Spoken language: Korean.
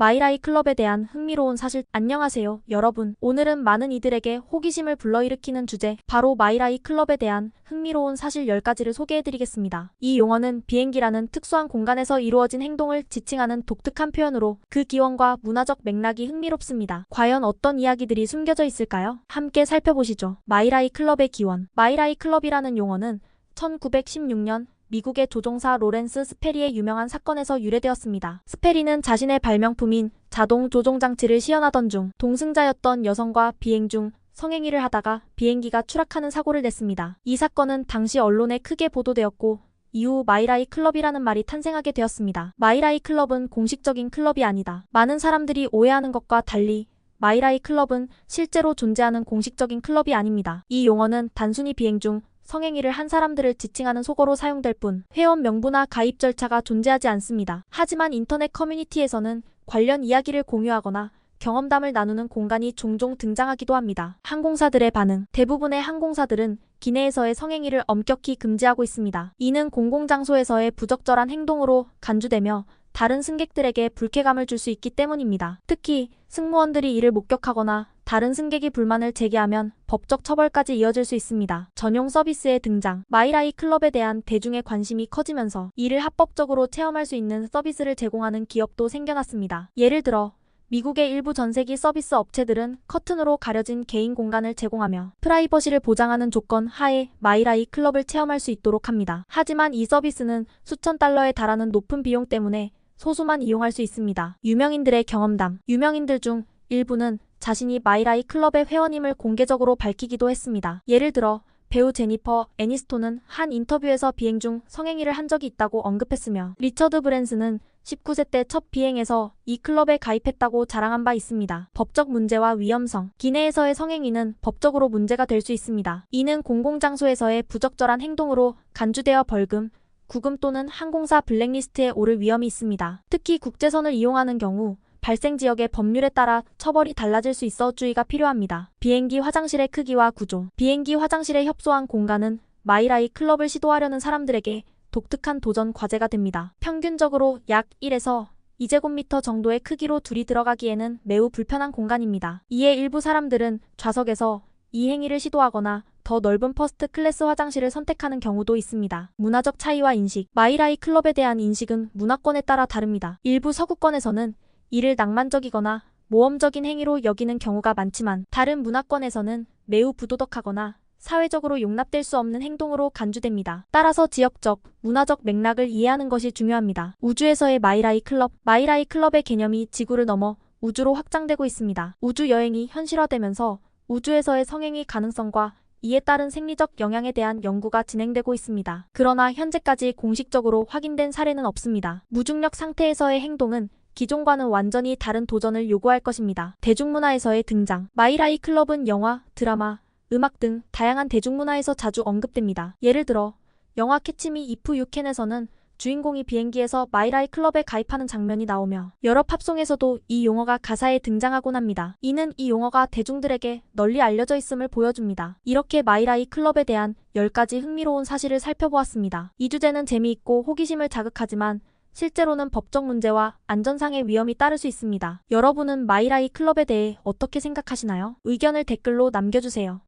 마이라이 클럽에 대한 흥미로운 사실. 안녕하세요, 여러분. 오늘은 많은 이들에게 호기심을 불러일으키는 주제, 바로 마이라이 클럽에 대한 흥미로운 사실 10가지를 소개해드리겠습니다. 이 용어는 비행기라는 특수한 공간에서 이루어진 행동을 지칭하는 독특한 표현으로 그 기원과 문화적 맥락이 흥미롭습니다. 과연 어떤 이야기들이 숨겨져 있을까요? 함께 살펴보시죠. 마이라이 클럽의 기원. 마이라이 클럽이라는 용어는 1916년 미국의 조종사 로렌스 스페리의 유명한 사건에서 유래되었습니다. 스페리는 자신의 발명품인 자동 조종 장치를 시연하던 중 동승자였던 여성과 비행 중 성행위를 하다가 비행기가 추락하는 사고를 냈습니다. 이 사건은 당시 언론에 크게 보도되었고 이후 마이라이 클럽이라는 말이 탄생하게 되었습니다. 마이라이 클럽은 공식적인 클럽이 아니다. 많은 사람들이 오해하는 것과 달리 마이라이 클럽은 실제로 존재하는 공식적인 클럽이 아닙니다. 이 용어는 단순히 비행 중 성행위를 한 사람들을 지칭하는 속어로 사용될 뿐 회원 명부나 가입 절차가 존재하지 않습니다. 하지만 인터넷 커뮤니티에서는 관련 이야기를 공유하거나 경험담을 나누는 공간이 종종 등장하기도 합니다. 항공사들의 반응. 대부분의 항공사들은 기내에서의 성행위를 엄격히 금지하고 있습니다. 이는 공공장소에서의 부적절한 행동으로 간주되며 다른 승객들에게 불쾌감을 줄 수 있기 때문입니다. 특히 승무원들이 이를 목격하거나 다른 승객이 불만을 제기하면 법적 처벌까지 이어질 수 있습니다. 전용 서비스의 등장. 마이라이 클럽에 대한 대중의 관심이 커지면서 이를 합법적으로 체험할 수 있는 서비스를 제공하는 기업도 생겨났습니다. 예를 들어 미국의 일부 전세기 서비스 업체들은 커튼으로 가려진 개인 공간을 제공하며 프라이버시를 보장하는 조건 하에 마이라이 클럽을 체험할 수 있도록 합니다. 하지만 이 서비스는 수천 달러에 달하는 높은 비용 때문에 소수만 이용할 수 있습니다. 유명인들의 경험담. 유명인들 중 일부는 자신이 마이라이 클럽의 회원임을 공개적으로 밝히기도 했습니다. 예를 들어 배우 제니퍼 애니스톤은 한 인터뷰에서 비행 중 성행위를 한 적이 있다고 언급했으며 리처드 브랜슨은 19세 때 첫 비행에서 이 클럽에 가입했다고 자랑한 바 있습니다. 법적 문제와 위험성. 기내에서의 성행위는 법적으로 문제가 될 수 있습니다. 이는 공공장소에서의 부적절한 행동으로 간주되어 벌금, 구금 또는 항공사 블랙리스트에 오를 위험이 있습니다. 특히 국제선을 이용하는 경우 발생 지역의 법률에 따라 처벌이 달라질 수 있어 주의가 필요합니다. 비행기 화장실의 크기와 구조. 비행기 화장실에 협소한 공간은 마이라이 클럽을 시도하려는 사람들에게 독특한 도전 과제가 됩니다. 평균적으로 약 1에서 2제곱미터 정도의 크기로 둘이 들어가기에는 매우 불편한 공간입니다. 이에 일부 사람들은 좌석에서 이 행위를 시도하거나 더 넓은 퍼스트 클래스 화장실을 선택하는 경우도 있습니다. 문화적 차이와 인식. 마이라이 클럽에 대한 인식은 문화권에 따라 다릅니다. 일부 서구권에서는 이를 낭만적이거나 모험적인 행위로 여기는 경우가 많지만 다른 문화권에서는 매우 부도덕하거나 사회적으로 용납될 수 없는 행동으로 간주됩니다. 따라서 지역적, 문화적 맥락을 이해하는 것이 중요합니다. 우주에서의 마이라이 클럽. 마이라이 클럽의 개념이 지구를 넘어 우주로 확장되고 있습니다. 우주 여행이 현실화되면서 우주에서의 성행위 가능성과 이에 따른 생리적 영향에 대한 연구가 진행되고 있습니다. 그러나 현재까지 공식적으로 확인된 사례는 없습니다. 무중력 상태에서의 행동은 기존과는 완전히 다른 도전을 요구할 것입니다. 대중문화에서의 등장. 마이라이 클럽은 영화, 드라마, 음악 등 다양한 대중문화에서 자주 언급됩니다. 예를 들어 영화 캐치미 이프 유 캔에서는 주인공이 비행기에서 마이라이 클럽에 가입하는 장면이 나오며 여러 팝송에서도 이 용어가 가사에 등장하곤 합니다. 이는 이 용어가 대중들에게 널리 알려져 있음을 보여줍니다. 이렇게 마이라이 클럽에 대한 10가지 흥미로운 사실을 살펴보았습니다. 이 주제는 재미있고 호기심을 자극하지만 실제로는 법적 문제와 안전상의 위험이 따를 수 있습니다. 여러분은 마이라이 클럽에 대해 어떻게 생각하시나요? 의견을 댓글로 남겨주세요.